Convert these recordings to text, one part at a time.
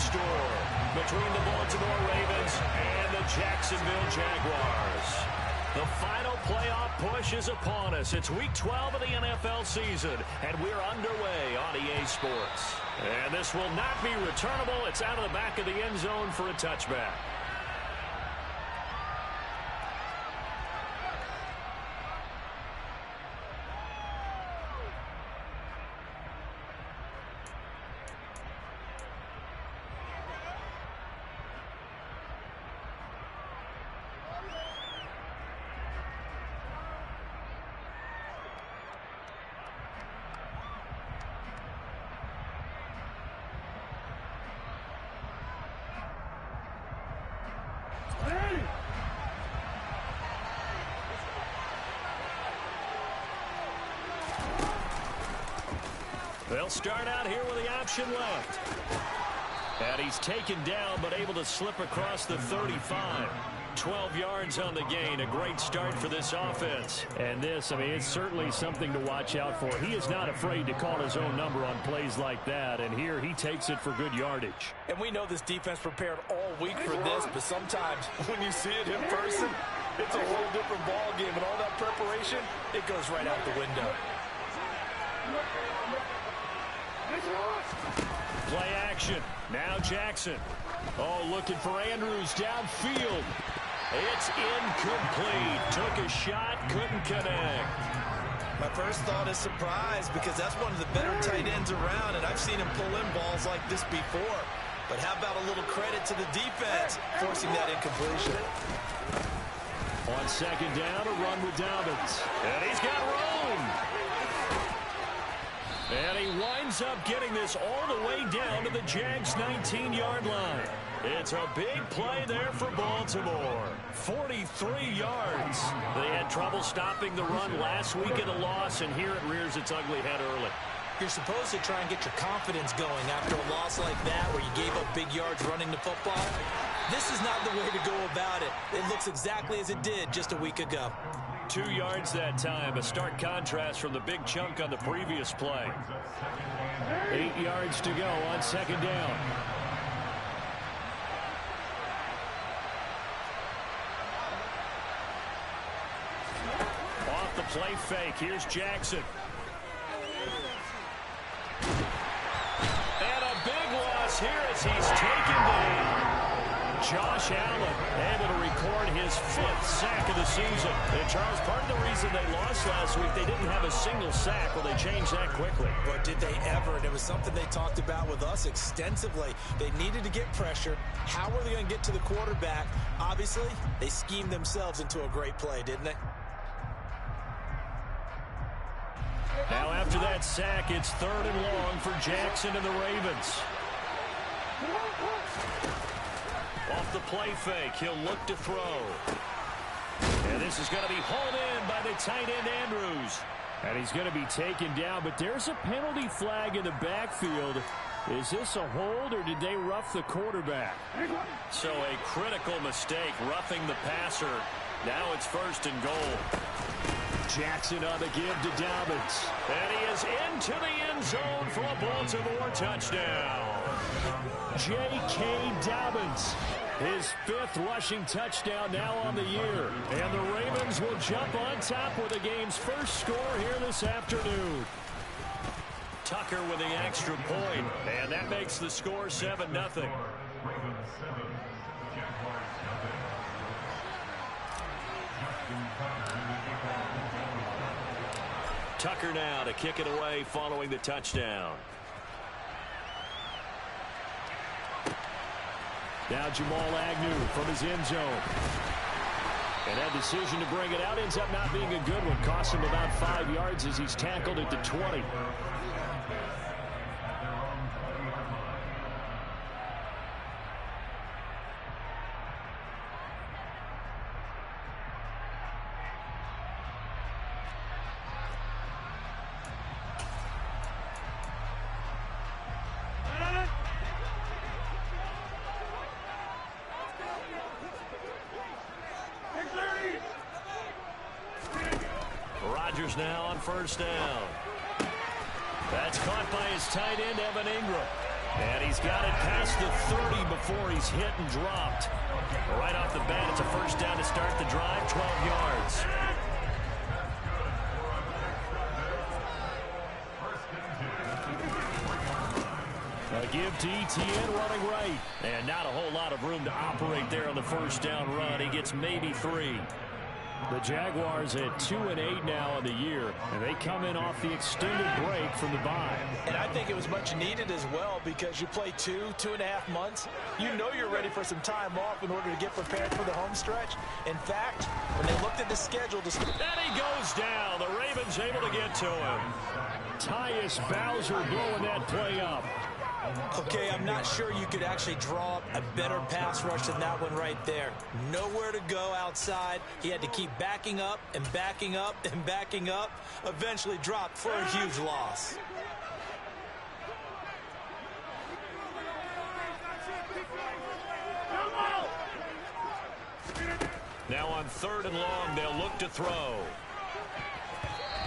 score between the Baltimore Ravens and the Jacksonville Jaguars. The final playoff push is upon us. It's Week 12 of the NFL season, and we're underway on EA Sports. And this will not be returnable. It's out of the back of the end zone for a touchback. They'll start out here with the option left. And he's taken down, but able to slip across the 35. 12 yards on the gain. A great start for this offense. And this, I mean, it's certainly something to watch out for. He is not afraid to call his own number on plays like that. And here he takes it for good yardage. And we know this defense prepared all week for this, but sometimes when you see it in person, it's a whole different ball game. And all that preparation, it goes right out the window. Play action. Now Jackson. Oh, looking for Andrews downfield. It's incomplete. Took a shot, couldn't connect. My first thought is surprise because that's one of the better tight ends around, and I've seen him pull in balls like this before. But how about a little credit to the defense forcing that incompletion? On second down, a run with Dobbins. And he's got room. And he winds up getting this all the way down to the Jags' 19-yard line. It's a big play there for Baltimore. 43 yards. They had trouble stopping the run last week in a loss, and here it rears its ugly head early. You're supposed to try and get your confidence going after a loss like that where you gave up big yards running the football. This is not the way to go about it. It looks exactly as it did just a week ago. 2 yards that time, a stark contrast from the big chunk on the previous play. 8 yards to go on second down. Off the play fake, here's Jackson. And a big loss here as he's taken down. Josh Allen able to record his 5th sack of the season. And Charles, part of the reason they lost last week, they didn't have a single sack. Well, they changed that quickly. But did they ever? And it was something they talked about with us extensively. They needed to get pressure. How were they going to get to the quarterback? Obviously, they schemed themselves into a great play, didn't they? Now after that sack, it's 3rd and long for Jackson and the Ravens. Off the play fake, he'll look to throw. And this is going to be hauled in by the tight end Andrews. And he's going to be taken down, but there's a penalty flag in the backfield. Is this a hold, or did they rough the quarterback? So a critical mistake, roughing the passer. Now it's 1st and goal. Jackson on the give to Dobbins. And he is into the end zone for a Baltimore touchdown. J.K. Dobbins, his 5th rushing touchdown now on the year. And the Ravens will jump on top with the game's first score here this afternoon. Tucker with the extra point, and that makes the score 7-0. Tucker now to kick it away following the touchdown. Now Jamal Agnew from his end zone. And that decision to bring it out ends up not being a good one. Cost him about 5 yards as he's tackled at the 20. Rodgers now on 1st down. That's caught by his tight end, Evan Ingram. And he's got it past the 30 before he's hit and dropped. Right off the bat, it's a first down to start the drive, 12 yards. A give to Etienne running right. And not a whole lot of room to operate there on the first down run. He gets maybe 3. The Jaguars at 2-8 now on the year, and they come in off the extended break from the bye. And I think it was much needed as well because you play 2.5 months. You know you're ready for some time off in order to get prepared for the home stretch. In fact, when they looked at the schedule, and he goes down. The Ravens able to get to him. Tyus Bowser blowing that play up. Okay, I'm not sure you could actually draw up a better pass rush than that one right there. Nowhere to go outside. He had to keep backing up and backing up and backing up. Eventually dropped for a huge loss. Now on 3rd and long, they'll look to throw.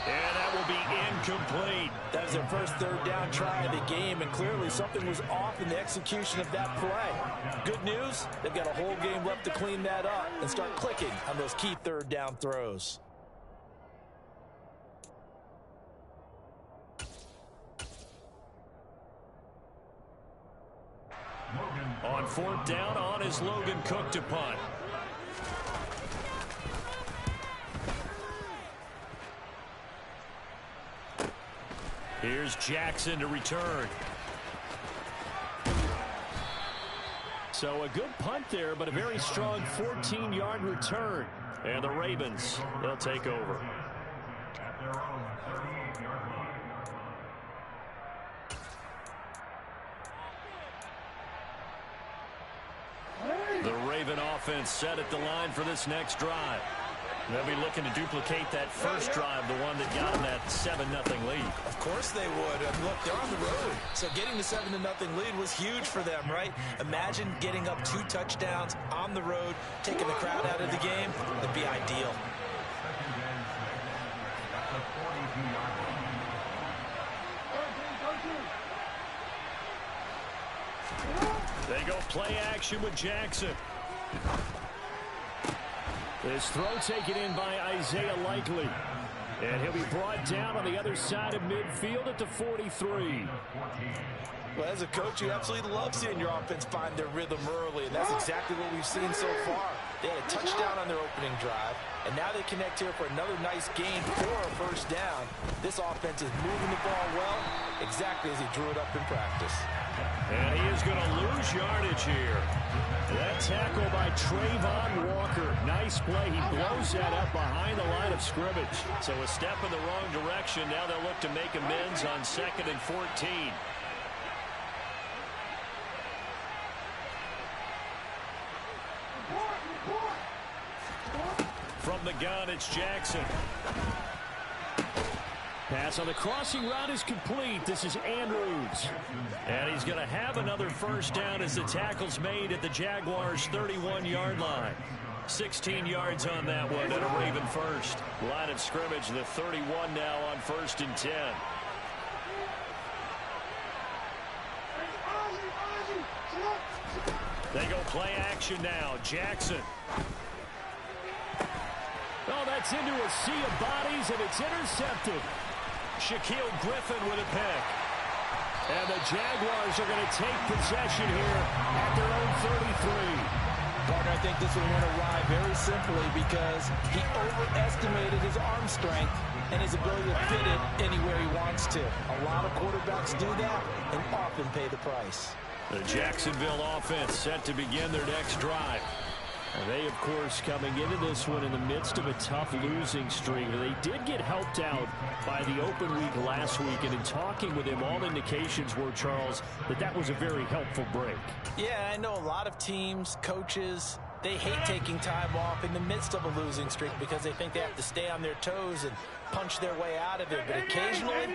And that will be incomplete. That was their first 3rd down try of the game, and clearly something was off in the execution of that play. Good news, they've got a whole game left to clean that up and start clicking on those key 3rd down throws. On 4th down, on is Logan Cook to punt. Here's Jackson to return. So a good punt there, but a very strong 14-yard return. And the Ravens, they'll take over. The Raven offense set at the line for this next drive. They'll be looking to duplicate that first drive, the one that got them that 7-0 lead. Of course they would. Look, they're on the road. So getting the 7-0 lead was huge for them, right? Imagine getting up 2 touchdowns on the road, taking the crowd out of the game. That'd be ideal. They go play action with Jackson. This throw taken in by Isaiah Likely. And he'll be brought down on the other side of midfield at the 43. Well, as a coach, you absolutely love seeing your offense find their rhythm early, and that's exactly what we've seen so far. They had a touchdown on their opening drive, and now they connect here for another nice gain for a first down. This offense is moving the ball well, exactly as he drew it up in practice. And he is going to lose yardage here. That tackle by Trayvon Walker. Nice play. He blows that up behind the line of scrimmage. So a step in the wrong direction. Now they'll look to make amends on 2nd and 14. From the gun, it's Jackson. Pass on the crossing route is complete. This is Andrews. And he's going to have another first down as the tackle's made at the Jaguars' 31-yard line. 16 yards on that one and a Raven first. Line of scrimmage, the 31 now on 1st and 10. They go play action now. Jackson. Oh, that's into a sea of bodies, and it's intercepted. Shaquille Griffin with a pick. And the Jaguars are going to take possession here at their own 33. Partner, I think this one went awry very simply because he overestimated his arm strength and his ability to fit it anywhere he wants to. A lot of quarterbacks do that and often pay the price. The Jacksonville offense set to begin their next drive. And they, of course, coming into this one in the midst of a tough losing streak. They did get helped out by the open week last week, and in talking with him, all indications were, Charles, that was a very helpful break. Yeah, I know a lot of teams, coaches, they hate taking time off in the midst of a losing streak because they think they have to stay on their toes and punch their way out of it. But occasionally,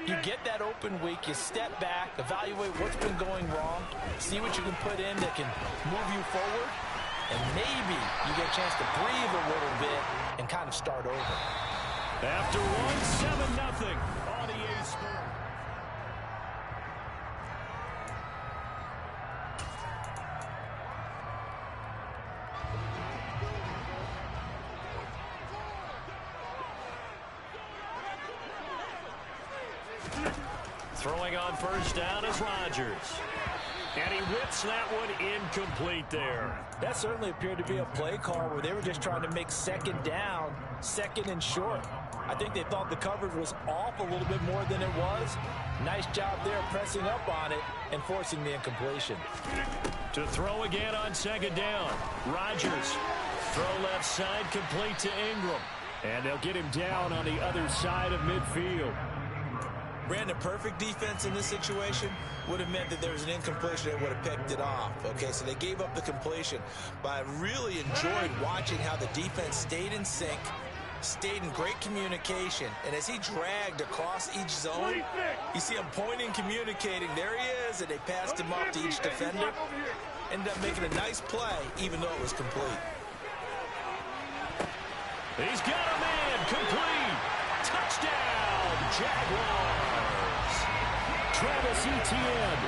you get that open week, you step back, evaluate what's been going wrong, see what you can put in that can move you forward, and maybe you get a chance to breathe a little bit and kind of start over. After one, 7-0 on EA Sports. Throwing on first down is Rodgers. And he whips that one incomplete there. That certainly appeared to be a play call where they were just trying to make second down, second and short. I think they thought the coverage was off a little bit more than it was. Nice job there pressing up on it and forcing the incompletion. To throw again on second down. Rodgers. Throw left side complete to Ingram. And they'll get him down on the other side of midfield. Brandon, perfect defense in this situation would have meant that there was an incompletion that would have picked it off. Okay, so they gave up the completion. But I really enjoyed watching how the defense stayed in sync, stayed in great communication, and as he dragged across each zone, you see him pointing, communicating. There he is, and they passed him off to each defender. Ended up making a nice play, even though it was complete. He's got a man, complete. Touchdown, Jaguars. Travis Etienne,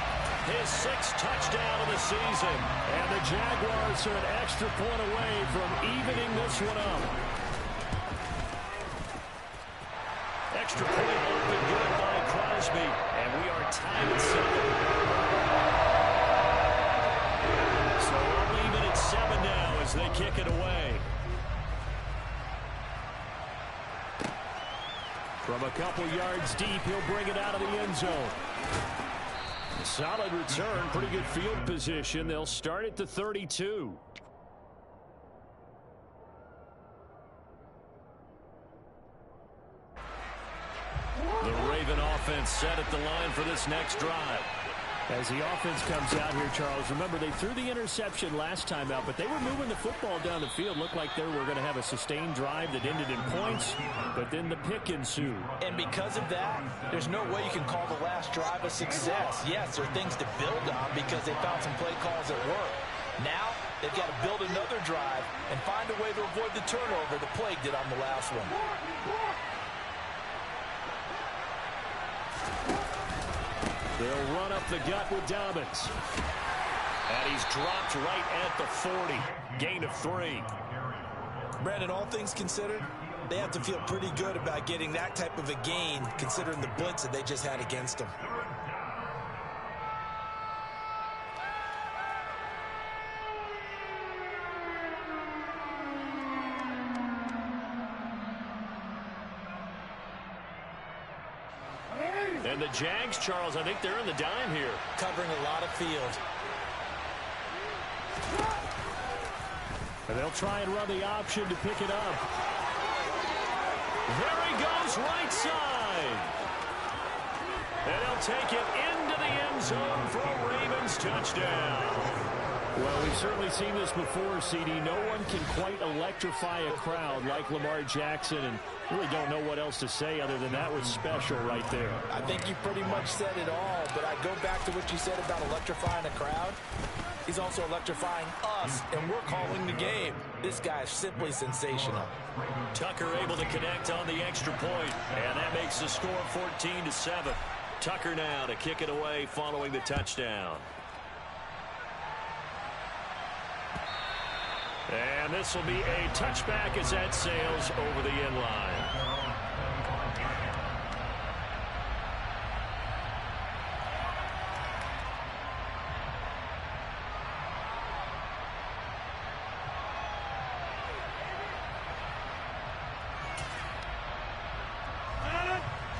his 6th touchdown of the season. And the Jaguars are an extra point away from evening this one up. Extra point open good by Crosby. And we are tied at 7. So we're leaving at 7 now as they kick it away. From a couple yards deep, he'll bring it out of the end zone. Solid return, pretty good field position. They'll start at the 32. The Raven offense set at the line for this next drive. As the offense comes out here, Charles, remember they threw the interception last time out, but they were moving the football down the field. Looked like they were going to have a sustained drive that ended in points, but then the pick ensued. And because of that, there's no way you can call the last drive a success. Yes, there are things to build on because they found some play calls that work. Now, they've got to build another drive and find a way to avoid the turnover the Plague did on the last one. They'll run up the gut with Dobbins. And he's dropped right at the 40. Gain of 3. Brandon, all things considered, they have to feel pretty good about getting that type of a gain considering the blitz that they just had against them. And the Jags, Charles, I think they're in the dime here. Covering a lot of field. And they'll try and run the option to pick it up. There he goes, right side. And they'll take it into the end zone for a Ravens touchdown. Well, we've certainly seen this before, CD. No one can quite electrify a crowd like Lamar Jackson, and really don't know what else to say other than that was special right there. I think you pretty much said it all, but I go back to what you said about electrifying a crowd. He's also electrifying us, and we're calling the game. This guy is simply sensational. Tucker able to connect on the extra point, and that makes the score 14-7. Tucker now to kick it away following the touchdown. And this will be a touchback as that sails over the end line.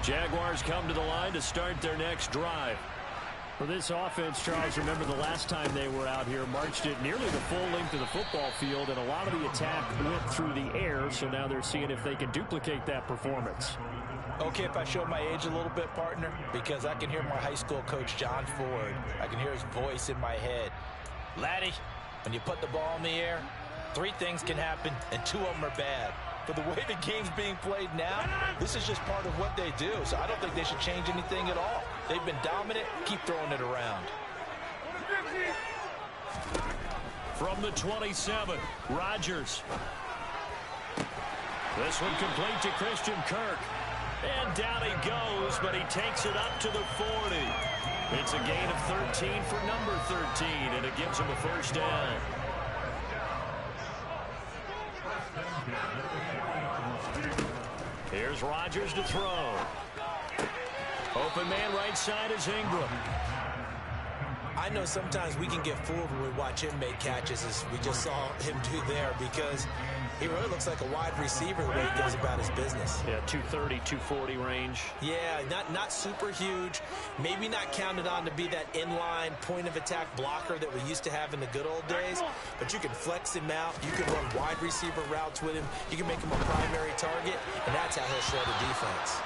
Jaguars come to the line to start their next drive. For this offense, Charles, remember the last time they were out here, marched it nearly the full length of the football field, and a lot of the attack went through the air, so now they're seeing if they can duplicate that performance. Okay, if I show my age a little bit, partner, because I can hear my high school coach, John Ford. I can hear his voice in my head. Laddie, when you put the ball in the air, 3 things can happen, and 2 of them are bad. But the way the game's being played now, this is just part of what they do. So I don't think they should change anything at all. They've been dominant. Keep throwing it around. From the 27, Rodgers. This one complete to Christian Kirk. And down he goes, but he takes it up to the 40. It's a gain of 13 for number 13, and it gives him a first down. Here's Rodgers to throw. Open man right side is Ingram. I know sometimes we can get fooled when we watch him make catches, as we just saw him do there, because he really looks like a wide receiver the way he goes about his business. Yeah, 230, 240 range. Yeah, not super huge. Maybe not counted on to be that inline point-of-attack blocker that we used to have in the good old days, but you can flex him out. You can run wide receiver routes with him. You can make him a primary target, and that's how he'll shred a defense.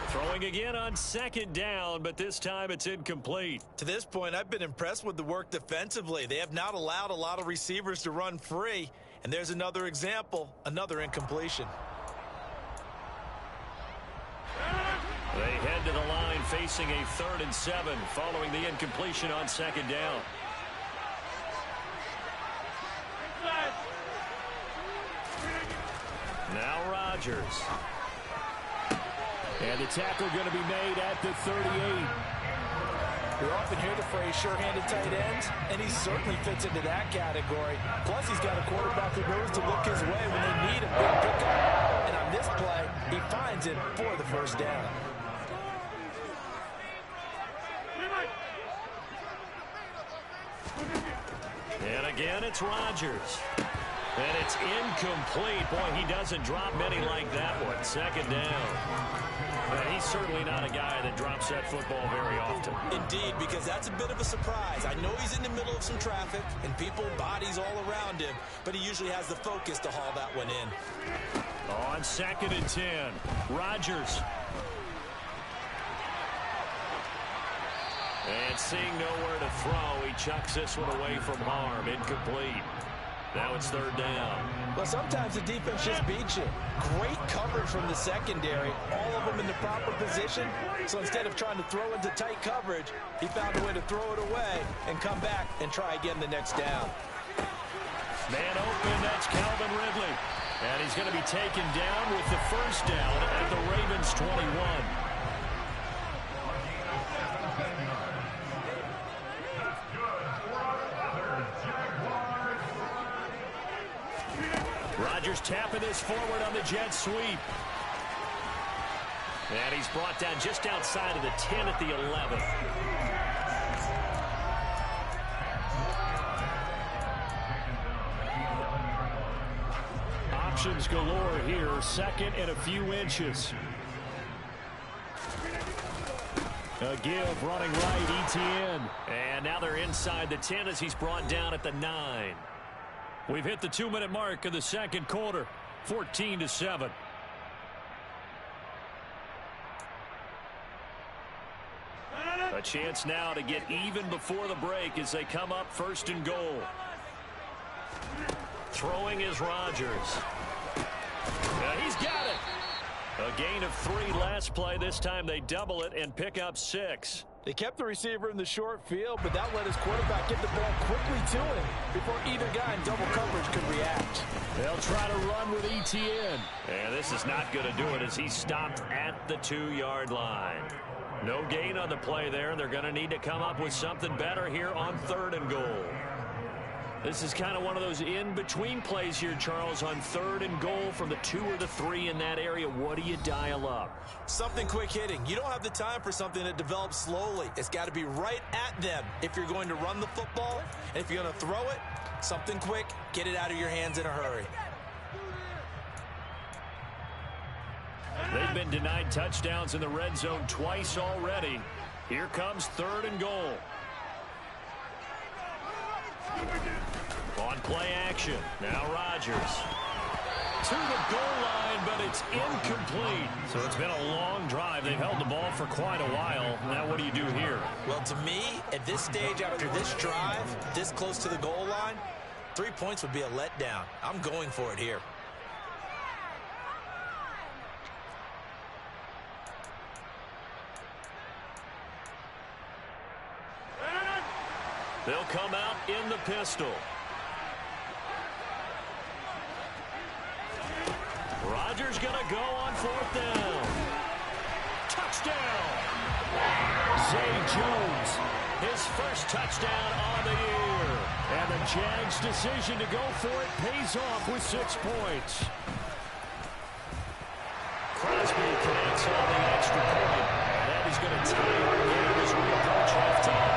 Throwing again on second down, but this time it's incomplete. To this point, I've been impressed with the work defensively. They have not allowed a lot of receivers to run free. And there's another example, another incompletion. They head to the line facing a 3rd and 7 following the incompletion on second down. Now Rodgers. And the tackle going to be made at the 38. We often hear the phrase sure-handed tight ends, and he certainly fits into that category. Plus, he's got a quarterback who knows to look his way when they need a big pickup. And on this play, he finds it for the first down. And again, it's Rodgers. And it's incomplete. Boy, he doesn't drop many like that one. Second down. And he's certainly not a guy that drops that football very often. Indeed, because that's a bit of a surprise. I know he's in the middle of some traffic and people, bodies all around him, but he usually has the focus to haul that one in. On 2nd and 10, Rodgers. And seeing nowhere to throw, he chucks this one away from harm. Incomplete. Now it's 3rd down. Well, sometimes the defense just beats you. Great coverage from the secondary, all of them in the proper position. So instead of trying to throw into tight coverage, he found a way to throw it away and come back and try again the next down. Man open, that's Calvin Ridley. And he's going to be taken down with the first down at the Ravens 21. Rodgers tapping this forward on the jet sweep. And he's brought down just outside of the 10 at the 11. Options galore here. 2nd and a few inches. A give running right, Etienne. And now they're inside the 10 as he's brought down at the 9. We've hit the 2-minute mark of the second quarter, 14-7. A chance now to get even before the break as they come up 1st and goal. Throwing is Rodgers. He's got it. A gain of 3 last play. This time they double it and pick up 6. They kept the receiver in the short field, but that let his quarterback get the ball quickly to him before either guy in double coverage could react. They'll try to run with Etienne. And this is not going to do it as he's stopped at the 2-yard line. No gain on the play there. They're going to need to come up with something better here on 3rd and goal. This is kind of one of those in-between plays here, Charles, on 3rd and goal from the 2 or the 3 in that area. What do you dial up? Something quick hitting. You don't have the time for something that develops slowly. It's got to be right at them if you're going to run the football. And if you're going to throw it, something quick, get it out of your hands in a hurry. They've been denied touchdowns in the red zone twice already. Here comes 3rd and goal. On play action. Now Rodgers. To the goal line, but it's incomplete. So it's been a long drive. They've held the ball for quite a while. Now what do you do here? Well, to me, at this stage, after this drive, this close to the goal line, 3 points would be a letdown. I'm going for it here. They'll come out in the pistol. Rodgers going to go on 4th down. Touchdown! Zay Jones, his first touchdown on the year. And the Jags' decision to go for it pays off with 6 points. Crosby connects on the extra point. And he's going to entire game as we approach halftime.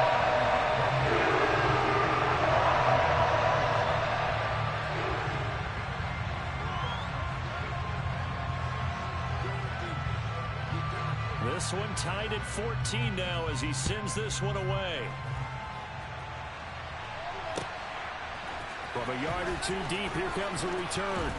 This one tied at 14 now as he sends this one away. From a yard or two deep, here comes a return.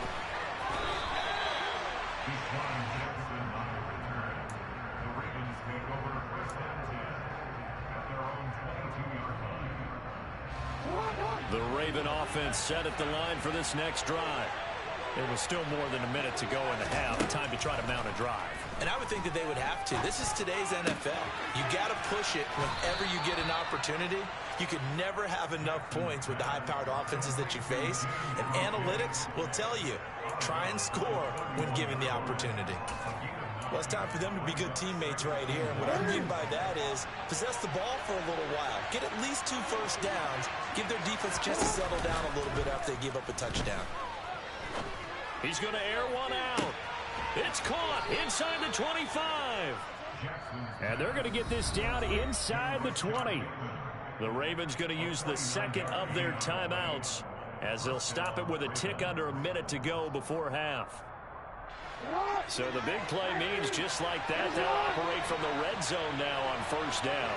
The Raven offense set at the line for this next drive. There was still more than a minute to go in the half. Time to try to mount a drive. And I would think that they would have to. This is today's NFL. You got to push it whenever you get an opportunity. You could never have enough points with the high-powered offenses that you face. And analytics will tell you, try and score when given the opportunity. Well, it's time for them to be good teammates right here. And what I mean by that is possess the ball for a little while. Get at least 2 first downs. Give their defense a chance to settle down a little bit after they give up a touchdown. He's going to air one out. It's caught inside the 25. And they're going to get this down inside the 20. The Ravens going to use the second of their timeouts as they'll stop it with a tick under a minute to go before half. So the big play means just like that, they'll operate from the red zone now on first down.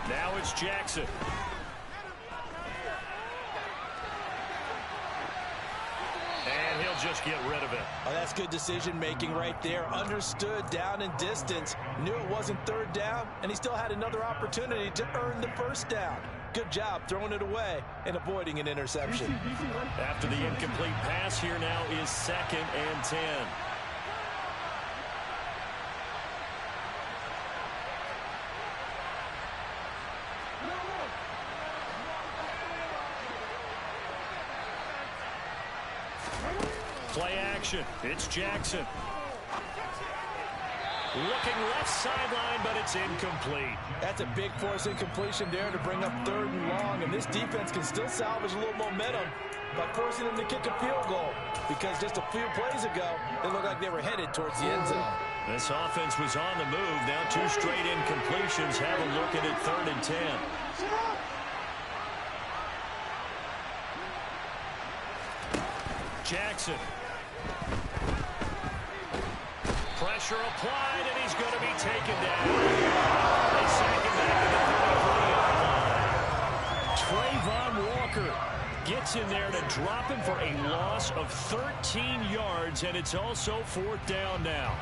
Now it's Jackson. And he'll just get rid of it. Oh, that's good decision-making right there. Understood down and distance. Knew it wasn't third down, and he still had another opportunity to earn the first down. Good job throwing it away and avoiding an interception. After the incomplete pass, here now is 2nd and 10. Play action. It's Jackson. Looking left sideline, but it's incomplete. That's a big force incompletion there to bring up 3rd and long, and this defense can still salvage a little momentum by forcing them to kick a field goal, because just a few plays ago, they looked like they were headed towards the end zone. This offense was on the move. Now 2 straight incompletions. Have a look at it, 3rd and 10. Jackson. Pressure applied, and he's going to be taken down. They sack him back at the 33-yard line. Trayvon Walker gets in there to drop him for a loss of 13 yards, and it's also 4th down now.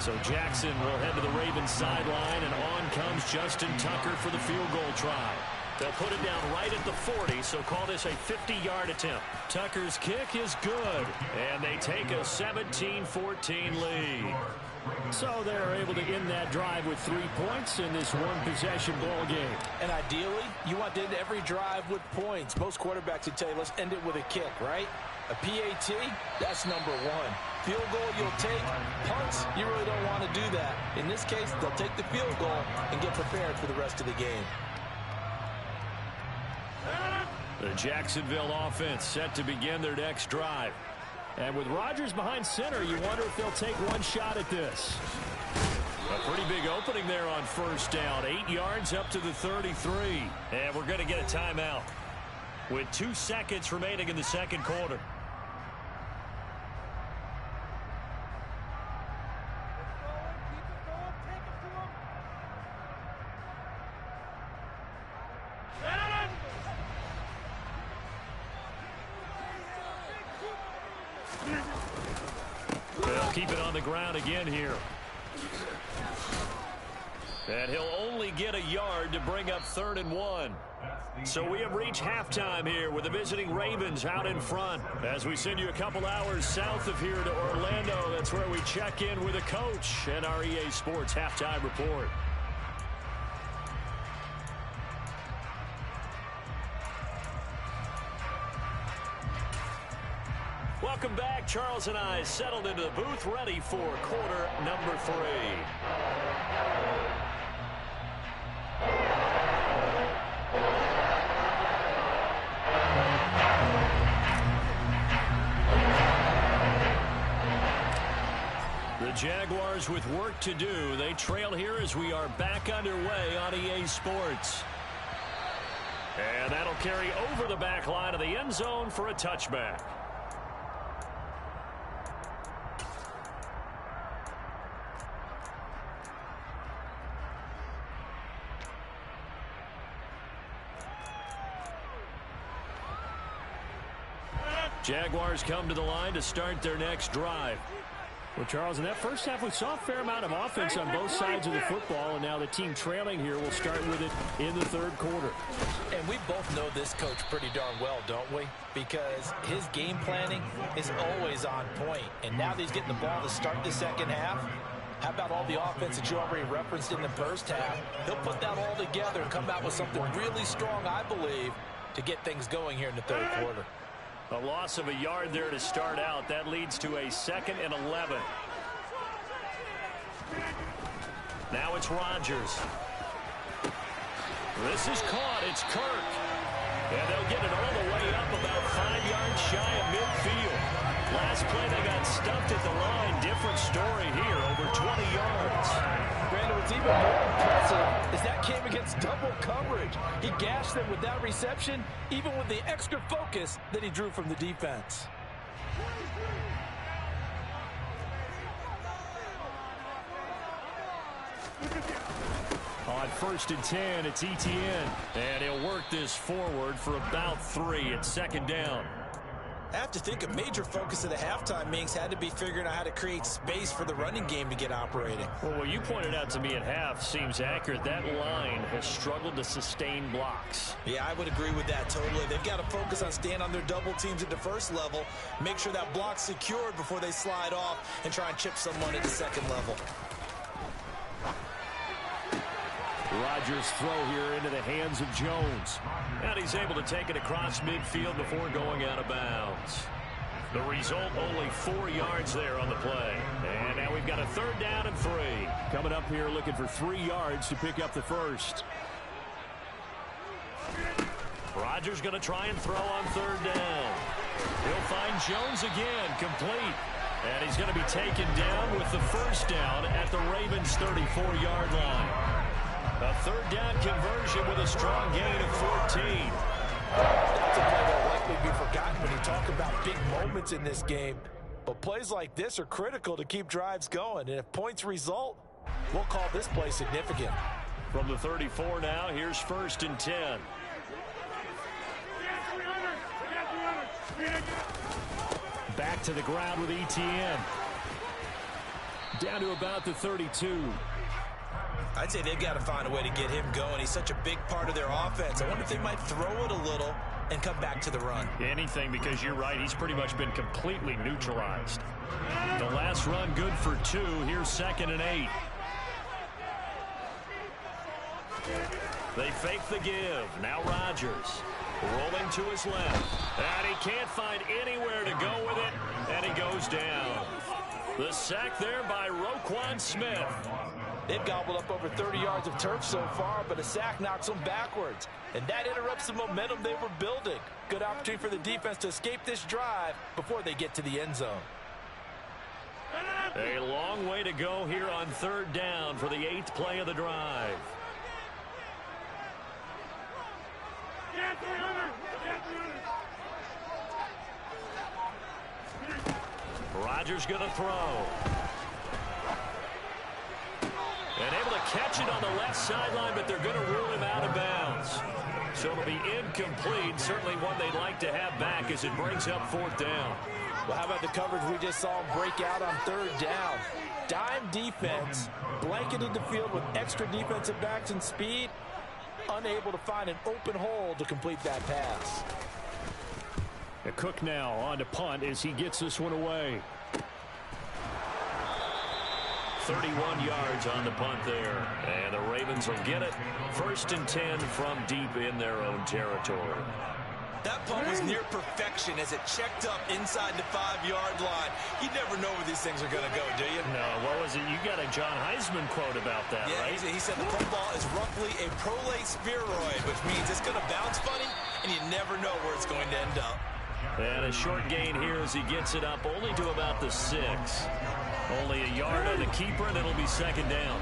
So Jackson will head to the Ravens sideline, and on comes Justin Tucker for the field goal try. They'll put it down right at the 40, so call this a 50-yard attempt. Tucker's kick is good, and they take a 17-14 lead. So they're able to end that drive with 3 points in this one-possession ball game. And ideally, you want to end every drive with points. Most quarterbacks would tell you, let's end it with a kick, right? A PAT, that's number 1. Field goal you'll take. Punts, you really don't want to do that. In this case, they'll take the field goal and get prepared for the rest of the game. The Jacksonville offense set to begin their next drive. And with Rodgers behind center, you wonder if they'll take one shot at this. A pretty big opening there on first down. 8 yards up to the 33. And we're going to get a timeout with 2 seconds remaining in the second quarter. They'll keep it on the ground again here. And he'll only get a yard to bring up 3rd and 1. So we have reached halftime here with the visiting Ravens out in front. As we send you a couple hours south of here to Orlando, that's where we check in with a coach and our EA Sports Halftime Report. Welcome back. Charles and I settled into the booth, ready for quarter number 3. Jaguars with work to do. They trail here as we are back underway on EA Sports. And that'll carry over the back line of the end zone for a touchback. Jaguars come to the line to start their next drive. Well, Charles, in that first half, we saw a fair amount of offense on both sides of the football, and now the team trailing here will start with it in the third quarter. And we both know this coach pretty darn well, don't we? Because his game planning is always on point. And now that he's getting the ball to start the second half, how about all the offense that you already referenced in the first half? He'll put that all together and come out with something really strong, I believe, to get things going here in the third quarter. A loss of a yard there to start out. That leads to a 2nd and 11. Now it's Rodgers. This is caught. It's Kirk. And they'll get it all the way up about 5 yards shy of midfield. Last play they got stuffed at the line. Different story here, over 20 yards. Brandon, what's even more impressive is that came against double coverage. He gashed them with that reception, even with the extra focus that he drew from the defense. On 1st and 10, it's Etienne. And he'll work this forward for about 3. It's 2nd down. I have to think a major focus of the halftime meetings had to be figuring out how to create space for the running game to get operating. Well, what you pointed out to me at half seems accurate. That line has struggled to sustain blocks. Yeah, I would agree with that totally. They've got to focus on staying on their double teams at the first level, make sure that block's secured before they slide off and try and chip someone at the second level. Rodgers' throw here into the hands of Jones. And he's able to take it across midfield before going out of bounds. The result, only 4 yards there on the play. And now we've got a 3rd down and 3. Coming up here looking for 3 yards to pick up the first. Rodgers going to try and throw on 3rd down. He'll find Jones again, complete. And he's going to be taken down with the first down at the Ravens' 34-yard line. A 3rd down conversion with a strong gain of 14. That's a play that'll likely be forgotten when you talk about big moments in this game. But plays like this are critical to keep drives going. And if points result, we'll call this play significant. From the 34 now, here's 1st and 10. Back to the ground with Etienne. Down to about the 32. I'd say they've got to find a way to get him going. He's such a big part of their offense. I wonder if they might throw it a little and come back to the run. Anything, because you're right. He's pretty much been completely neutralized. The last run good for 2. Here's 2nd and 8. They fake the give. Now Rodgers rolling to his left. And he can't find anywhere to go with it. And he goes down. The sack there by Roquan Smith. They've gobbled up over 30 yards of turf so far, but a sack knocks them backwards. And that interrupts the momentum they were building. Good opportunity for the defense to escape this drive before they get to the end zone. A long way to go here on 3rd down for the 8th play of the drive. Rodgers going to throw. And able to catch it on the left sideline, but they're going to rule him out of bounds. So it'll be incomplete. Certainly one they'd like to have back as it brings up 4th down. Well, how about the coverage we just saw him break out on 3rd down? Dime defense, blanketed the field with extra defensive backs and speed, unable to find an open hole to complete that pass. Cook now on to punt as he gets this one away. 31 yards on the punt there. And the Ravens will get it. 1st and 10 from deep in their own territory. That punt was near perfection as it checked up inside the 5-yard line. You never know where these things are going to go, do you? No, what was it? You got a John Heisman quote about that, yeah, right? He said the football is roughly a prolate spheroid, which means it's going to bounce funny, and you never know where it's going to end up. And a short gain here as he gets it up only to about the 6. Only a yard on the keeper, and it'll be second down.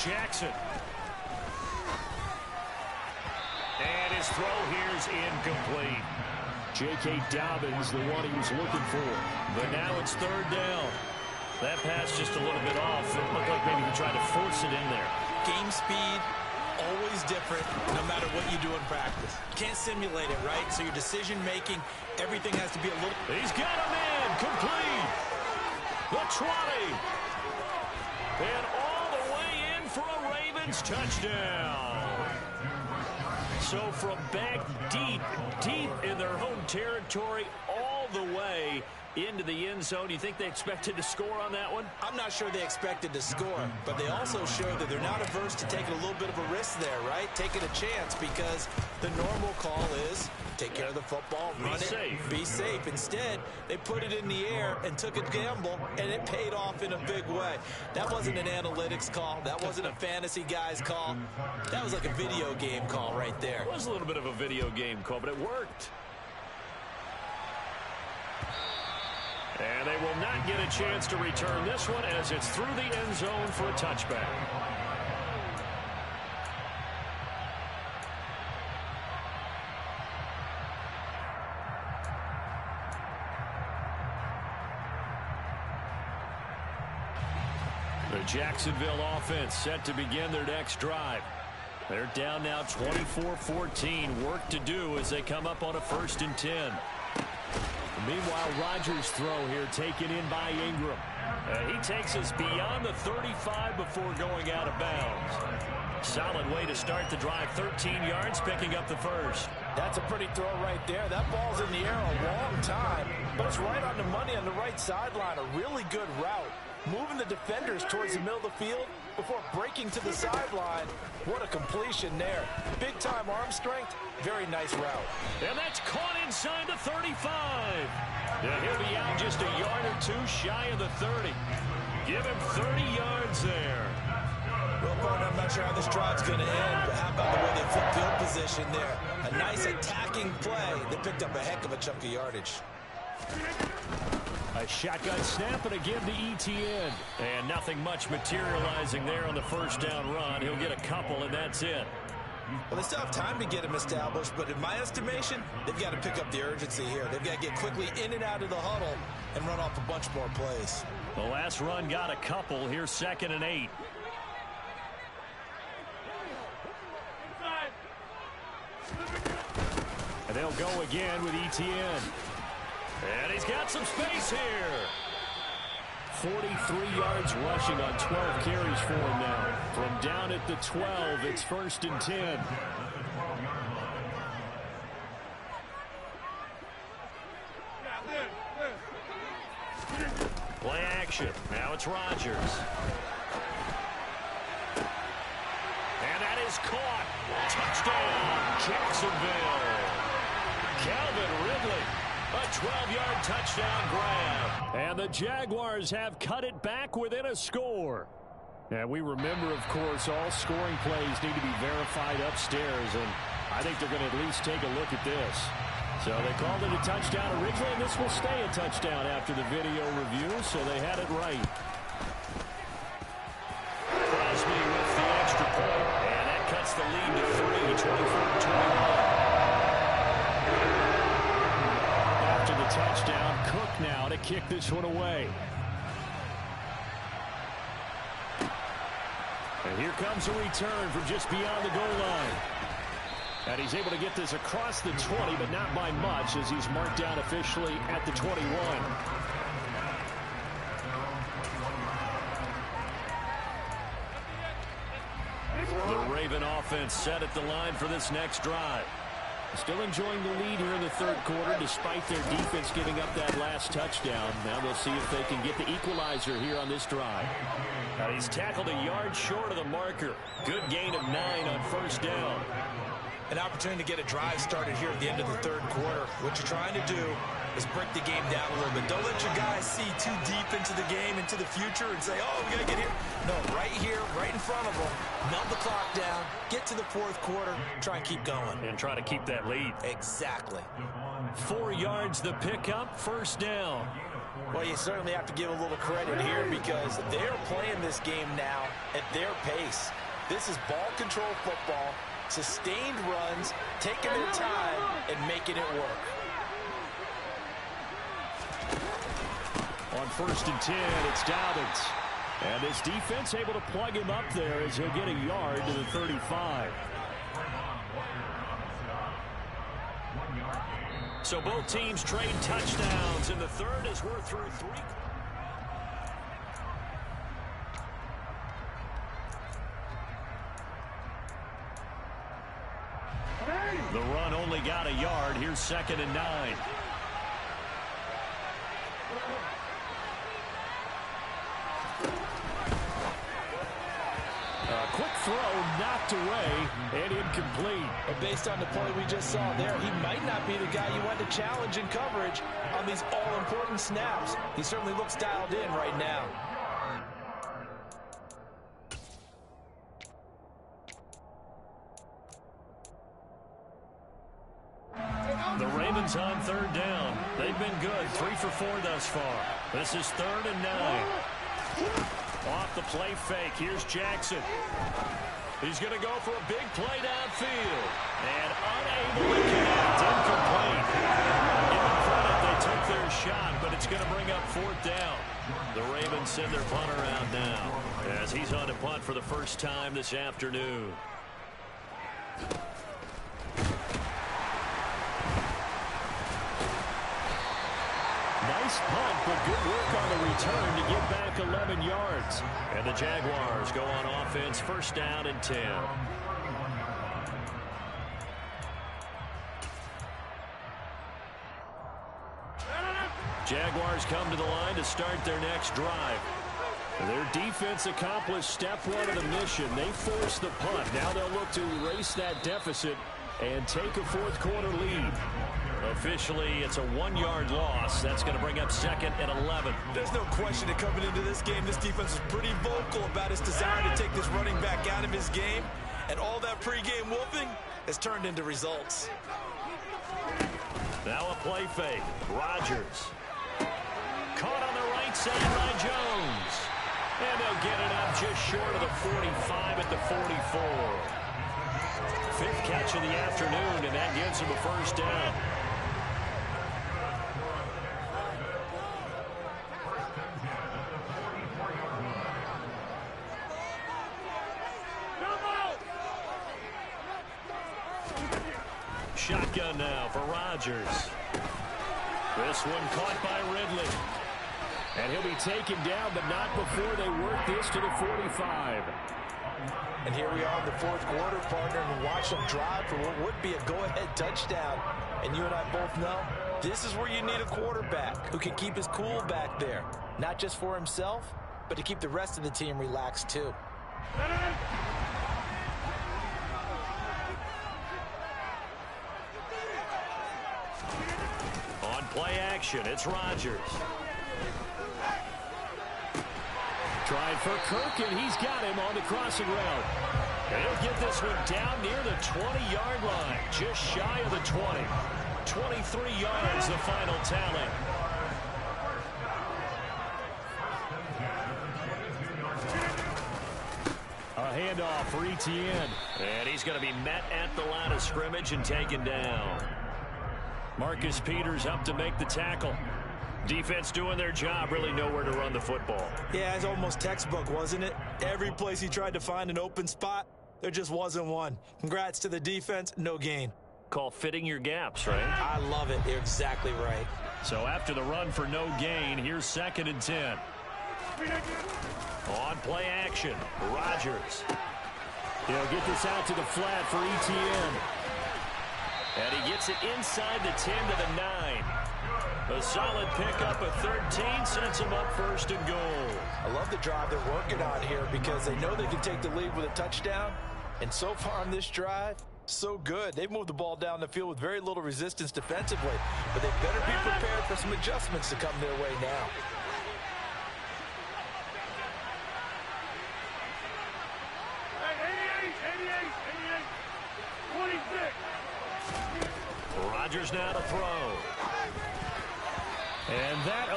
Jackson. And his throw here is incomplete. J.K. Dobbins, the one he was looking for. But now it's third down. That pass just a little bit off. It looked like maybe he tried to force it in there. Game speed, always different, no matter what you do in practice. You can't simulate it, right? So your decision-making, everything has to be a little... He's got him in. Complete. The 20. And all the way in for a Ravens touchdown. So from back deep in their home territory, all the way into the end zone. You think they expected to score on that one? I'm not sure they expected to score, but they also showed that they're not averse to taking a little bit of a risk there, right? Taking a chance, because the normal call is take care of the football, run it, be safe. Instead, they put it in the air and took a gamble, and it paid off in a big way. That wasn't an analytics call. That wasn't a fantasy guy's call. That was like a video game call right there. It was a little bit of a video game call, but it worked. And they will not get a chance to return this one as it's through the end zone for a touchback. The Jacksonville offense set to begin their next drive. They're down now 24-14. Work to do as they come up on a 1st and 10. Meanwhile, Rodgers' throw here taken in by Ingram. He takes us beyond the 35 before going out of bounds. Solid way to start the drive. 13 yards, picking up the first. That's a pretty throw right there. That ball's in the air a long time, but it's right on the money on the right sideline. A really good route. Moving the defenders towards the middle of the field before breaking to the sideline. What a completion there. Big-time arm strength. Very nice route. And that's caught inside the 35. Yeah, he'll be out just a yard or two shy of the 30. Give him 30 yards there. Well, partner, I'm not sure how this drive's going to end, but how about the way they flip field position there? A nice attacking play. They picked up a heck of a chunk of yardage. A shotgun snap and again to ETN. And nothing much materializing there on the first down run. He'll get a couple, and that's it. Well, they still have time to get him established, but in my estimation, they've got to pick up the urgency here. They've got to get quickly in and out of the huddle and run off a bunch more plays. The last run got a couple. Here's 2nd and 8. And they'll go again with ETN. And he's got some space here. 43 yards rushing on 12 carries for him now. From down at the 12, it's 1st and 10. Play action. Now it's Rodgers. And that is caught. Touchdown, Jacksonville. Calvin Ridley. A 12-yard touchdown grab. And the Jaguars have cut it back within a score. And we remember, of course, all scoring plays need to be verified upstairs. And I think they're going to at least take a look at this. So they called it a touchdown originally, and this will stay a touchdown after the video review, so they had it right. Crosby with the extra point, and that cuts the lead to 3, 24-21. After the touchdown, Cook now to kick this one away. And here comes a return from just beyond the goal line. And he's able to get this across the 20, but not by much, as he's marked down officially at the 21. The Raven offense set at the line for this next drive. Still enjoying the lead here in the third quarter, despite their defense giving up that last touchdown. Now we'll see if they can get the equalizer here on this drive. He's tackled a yard short of the marker. Good gain of 9 on 1st down. An opportunity to get a drive started here at the end of the third quarter. What you're trying to do is break the game down a little bit. Don't let your guys see too deep into the game, into the future, and say, oh, we got to get here. No, right here, right in front of them. Melt the clock down, get to the fourth quarter, try and keep going. And try to keep that lead. Exactly. 4 yards the pickup, first down. Well, you certainly have to give a little credit here because they're playing this game now at their pace. This is ball control football, sustained runs, taking their time, and making it work. On 1st and 10, it's Dobbins. And this defense able to plug him up there as he'll get a yard to the 35. So both teams trade touchdowns in the third as we're through 3. The run only got a yard. Here's 2nd and 9. Quick throw knocked away and incomplete. And based on the play we just saw there, he might not be the guy you want to challenge in coverage on these all-important snaps. He certainly looks dialed in right now. The Ravens on 3rd down. They've been good, 3 for 4 thus far. This is 3rd and 9. Off the play fake, here's Jackson. He's going to go for a big play downfield. And unable to connect, incomplete. Give them credit, they took their shot, but it's going to bring up 4th down. The Ravens send their punt around now as he's on to punt for the first time this afternoon. Nice punt, but good work on the return to get back 11 yards. And the Jaguars go on offense, 1st down and 10. Jaguars come to the line to start their next drive. Their defense accomplished step 1 of the mission. They forced the punt. Now they'll look to erase that deficit and take a 4th quarter lead. Officially, it's a 1-yard loss. That's going to bring up 2nd and 11. There's no question that coming into this game, this defense is pretty vocal about his desire to take this running back out of his game. And all that pregame wolfing has turned into results. Now a play fake. Rodgers. Caught on the right side by Jones. And they'll get it up just short of the 45 at the 44. 5th catch of the afternoon, and that gives him a 1st down. Shotgun now for Rodgers. This one caught by Ridley. And he'll be taken down, but not before they work this to the 45. And here we are in the 4th quarter, partner, and watch them drive for what would be a go-ahead touchdown. And you and I both know this is where you need a quarterback who can keep his cool back there. Not just for himself, but to keep the rest of the team relaxed too. On play action, it's Rodgers. Tried for Kirk, and he's got him on the crossing route. And he'll get this one down near the 20-yard line, just shy of the 20. 23 yards, the final tally. A handoff for Etienne. And he's going to be met at the line of scrimmage and taken down. Marcus Peters up to make the tackle. Defense doing their job, really nowhere to run the football. Yeah, it's almost textbook, wasn't it? Every place he tried to find an open spot, there just wasn't one. Congrats to the defense, no gain. Call fitting your gaps, right? I love it. You're exactly right. So after the run for no gain, here's 2nd and 10. On play action, Rodgers. He'll get this out to the flat for Etienne. And he gets it inside the 10 to the 9. A solid pickup of 13 sets him up 1st and goal. I love the drive they're working on here because they know they can take the lead with a touchdown. And so far on this drive, So good. They've moved the ball down the field with very little resistance defensively, but they better be prepared for some adjustments to come their way now. Rodgers now to throw. And that,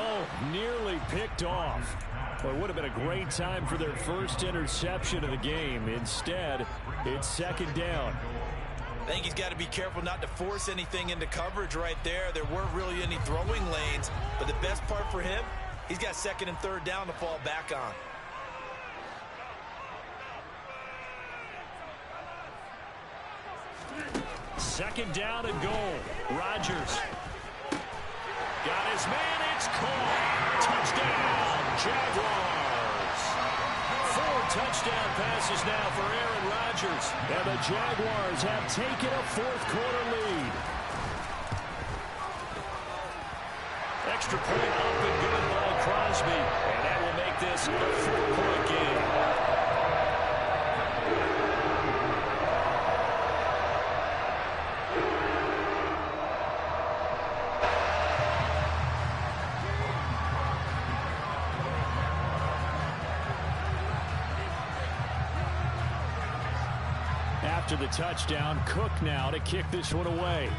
nearly picked off. Well, it would have been a great time for their first interception of the game. Instead, it's second down. I think he's got to be careful not to force anything into coverage right there. There weren't really any throwing lanes, but the best part for him, he's got second and third down to fall back on. Second down and goal. Rodgers got his man. It's caught. Touchdown, Jaguars. 4 touchdown passes now for Aaron Rodgers. And the Jaguars have taken a fourth-quarter lead. Extra point up and good by Crosby. And that will make this a 4-point game. After the touchdown, Cook now to kick this one away.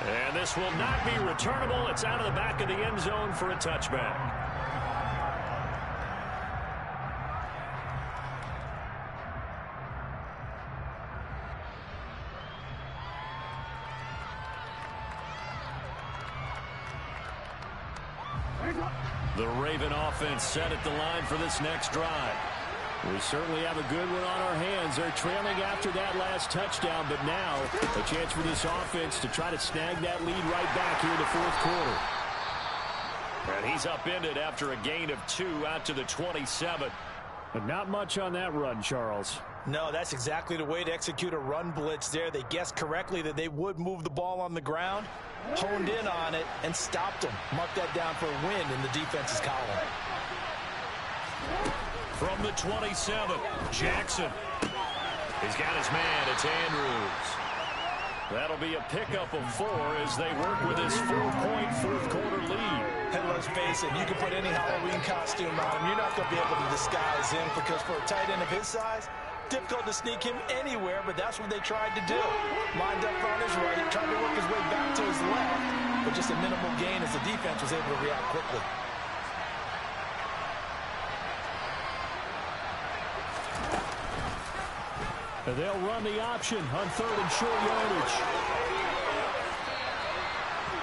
And this will not be returnable. It's out of the back of the end zone for a touchback. The Raven offense set at the line for this next drive. We certainly have a good one on our hands. They're trailing after that last touchdown, but now a chance for this offense to try to snag that lead right back here in the fourth quarter. And he's upended after a gain of 2 out to the 27. But not much on that run, Charles. No, that's exactly the way to execute a run blitz there. They guessed correctly that they would move the ball on the ground, honed in on it, and stopped them. Mark that down for a win in the defense's column. From the 27, Jackson. He's got his man. It's Andrews. That'll be a pickup of 4 as they work with his 4-point fourth-quarter lead. And let's face it, you can put any Halloween costume on him. You're not going to be able to disguise him because for a tight end of his size, difficult to sneak him anywhere, but that's what they tried to do. Lined up on his right, tried to work his way back to his left, but just a minimal gain as the defense was able to react quickly. And they'll run the option on 3rd and short yardage.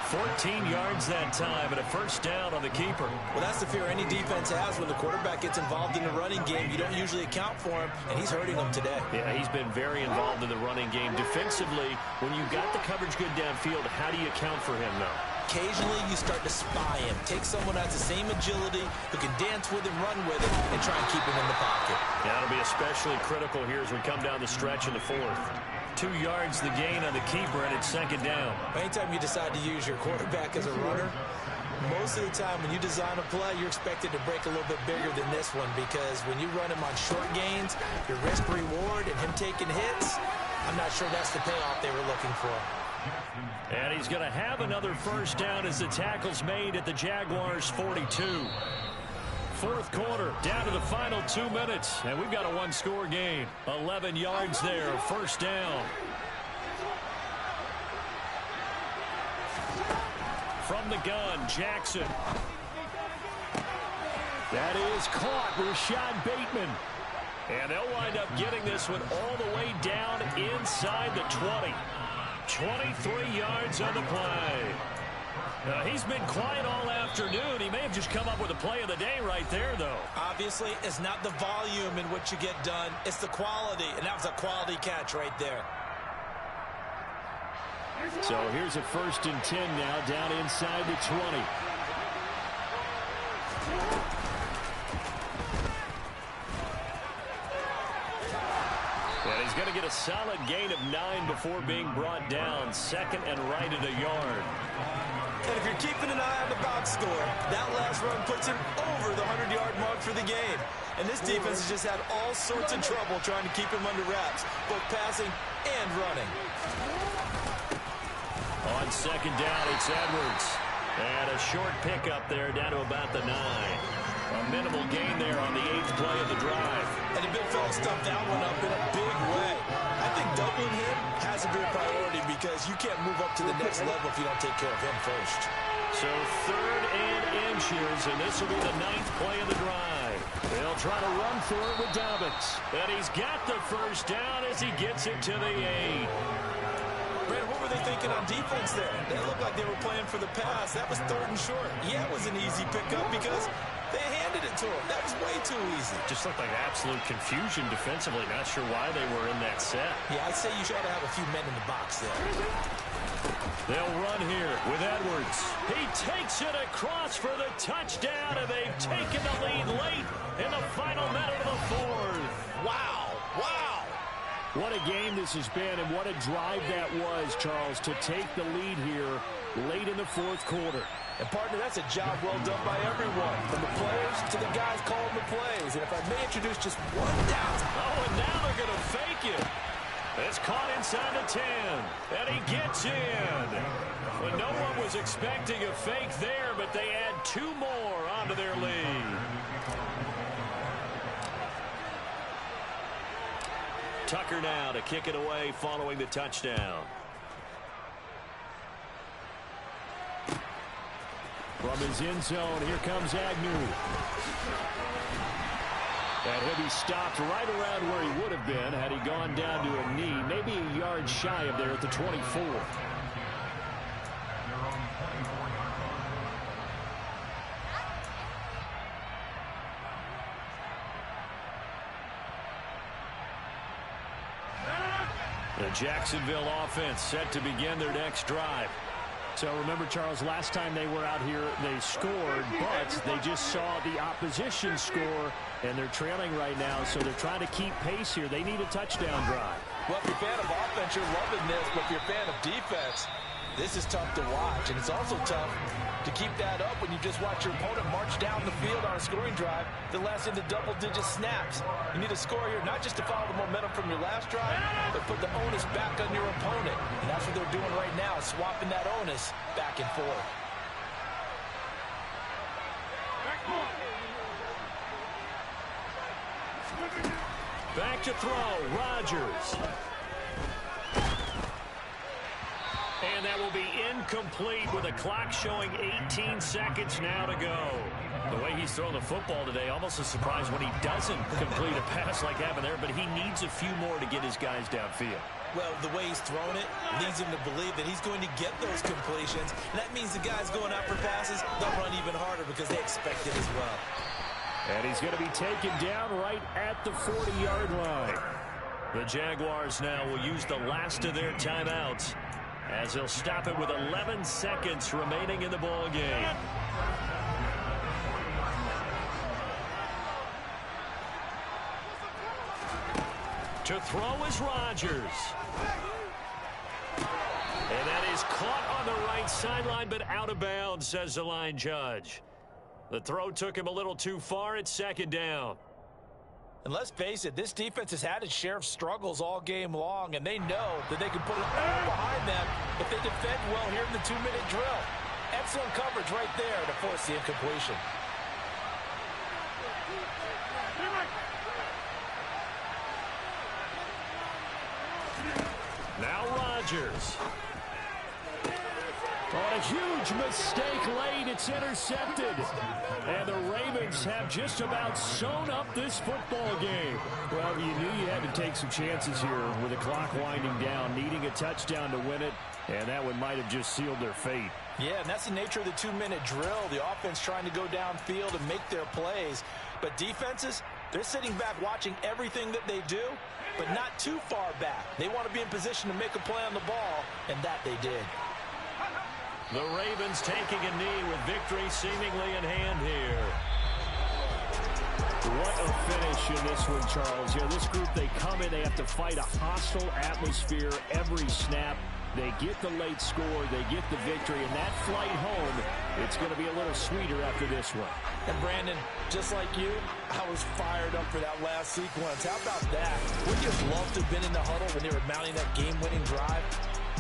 14 yards that time and a first down on the keeper. Well, that's the fear any defense has when the quarterback gets involved in the running game. You don't usually account for him, and he's hurting them today. Yeah, he's been very involved in the running game. Defensively, when you got the coverage good downfield, how do you account for him, though? Occasionally, you start to spy him. Take someone who has the same agility, who can dance with him, run with him, and try and keep him in the pocket. That'll be especially critical here as we come down the stretch in the fourth. 2 yards the gain on the keeper, and it's second down. Anytime you decide to use your quarterback as a runner, most of the time when you design a play, you're expected to break a little bit bigger than this one because when you run him on short gains, your risk-reward and him taking hits, I'm not sure that's the payoff they were looking for. And he's going to have another first down as the tackle's made at the Jaguars' 42. Fourth quarter, down to the final 2 minutes, and we've got a one-score game. 11 yards there, first down. From the gun, Jackson. That is caught, Rashad Bateman. And they'll wind up getting this one all the way down inside the 20. 23 yards on the play. He's been quiet all afternoon. He may have just come up with a play of the day right there, though. Obviously, it's not the volume in what you get done. It's the quality, and that was a quality catch right there. So here's a 1st and 10 now, down inside the 20. And he's going to get a solid gain of 9 before being brought down. 2nd and right at a yard. And if you're keeping an eye on the box score, that last run puts him over the 100-yard mark for the game. And this defense has just had all sorts of trouble trying to keep him under wraps, both passing and running. On second down, it's Edwards. And a short pickup there down to about the 9. A minimal gain there on the 8th play of the drive. And the big fella stuffed that one up in a big way. I think doubling him has to be a priority because you can't move up to the next level if you don't take care of him first. So 3rd and inches, and this will be the 9th play of the drive. They'll try to run for it with Dobbins. And he's got the first down as he gets it to the 8. Brandon, what were they thinking on defense there? They looked like they were playing for the pass. That was 3rd and short. Yeah, it was an easy pickup because they handed it to him. That was way too easy. Just looked like absolute confusion defensively. Not sure why they were in that set. Yeah, I'd say you should have a few men in the box there. They'll run here with Edwards. He takes it across for the touchdown, and they've taken the lead late in the final minute of the 4th. Wow. Wow. What a game this has been, and what a drive that was, Charles, to take the lead here late in the 4th quarter. And, partner, that's a job well done by everyone, from the players to the guys calling the plays. And if I may introduce just one down. Oh, and now they're going to fake it. It's caught inside the 10, and he gets in. But no one was expecting a fake there, but they add 2 more onto their lead. Tucker now to kick it away following the touchdown. From his end zone, here comes Agnew. And he'll be stopped right around where he would have been had he gone down to a knee, maybe a yard shy of there at the 24. The Jacksonville offense set to begin their next drive. So remember, Charles, last time they were out here, they scored, but they just saw the opposition score, and they're trailing right now, so they're trying to keep pace here. They need a touchdown drive. Well, if you're a fan of offense, you're loving this, but if you're a fan of defense, this is tough to watch, and it's also tough to keep that up when you just watch your opponent march down the field on a scoring drive that lasts into double-digit snaps. You need a score here, not just to follow the momentum from your last drive, but put the onus back on your opponent. And that's what they're doing right now, swapping that onus back and forth. Back to throw, Rodgers. And that will be incomplete with the clock showing 18 seconds now to go. The way he's thrown the football today, almost a surprise when he doesn't complete a pass like happened there, but he needs a few more to get his guys downfield. Well, the way he's thrown it leads him to believe that he's going to get those completions. And that means the guys going out for passes, they'll run even harder because they expect it as well. And he's going to be taken down right at the 40-yard line. The Jaguars now will use the last of their timeouts as they'll stop it with 11 seconds remaining in the ball game. To throw is Rodgers. And that is caught on the right sideline, but out of bounds, says the line judge. The throw took him a little too far. It's 2nd down. And let's face it, this defense has had its share of struggles all game long, and they know that they can put it all behind them if they defend well here in the 2-minute drill. Excellent coverage right there to force the incompletion. Now Rodgers. On a huge mistake late, it's intercepted. And the Ravens have just about sewn up this football game. Well, you knew you had to take some chances here with the clock winding down, needing a touchdown to win it, and that one might have just sealed their fate. Yeah, and that's the nature of the 2-minute drill. The offense trying to go downfield and make their plays. But defenses, they're sitting back watching everything that they do, but not too far back. They want to be in position to make a play on the ball, and that they did. The Ravens taking a knee with victory seemingly in hand here. What a finish in this one, Charles. You know, this group, they come in, they have to fight a hostile atmosphere every snap. They get the late score, they get the victory, and that flight home, it's going to be a little sweeter after this one. And Brandon, just like you, I was fired up for that last sequence. How about that? Wouldn't you have loved to have been in the huddle when they were mounting that game-winning drive?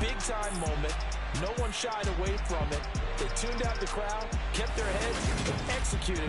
Big-time moment. No one shied away from it. They tuned out the crowd, kept their heads, and executed